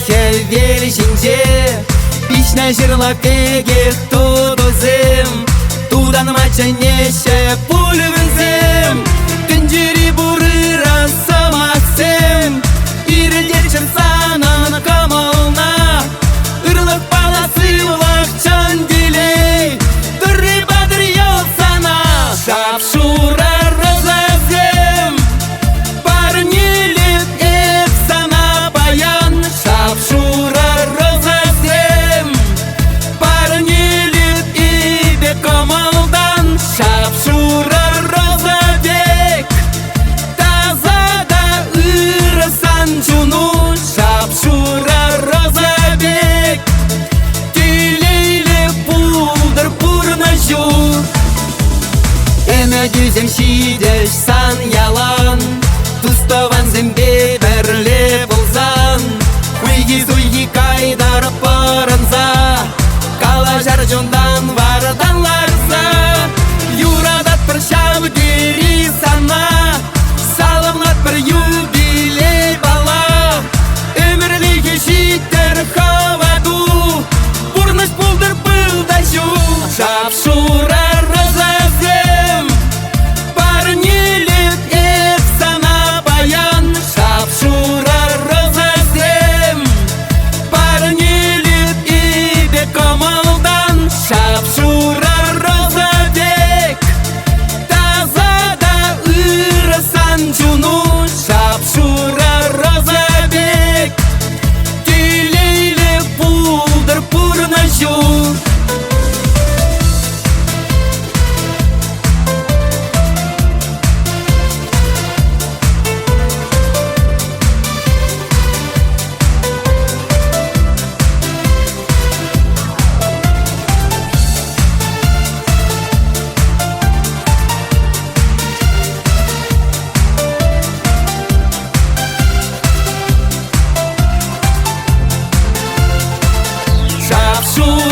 хевел жинже Пишна жырлап беге тудузым Тудан мача неше пульвынзым Күнжери бурыра самаксым Ирдер чырсанын камална Ырлык баласы улакчан дилей Дыры бадыр ел сана Шапшура розазым Парнилик эп сана баян Шапшура розазым Парнилик ибе камалдан Шапшура розабек Тазада ырсан чуну Шапшура розабек Тилейле пулдыр пурнажу Эме дүзем шидеш сан ялан Тустован зембе берле болзан Хуйги-зуйги кайдар паранза Калажар жондан вардан ларза Юрадат бір шау дери сана Салымлат бір юбилей бала Өмірліге життер хаваду Бурныш пулдыр пылдажу Шапшура розазым Парнилик эп сана баян Шапшура розазым Парнилик ибе камалдан Шапшура розабек Тазада ырсан чуну Шапшура розабек Тилейле пулдыр пурнажу Шапшура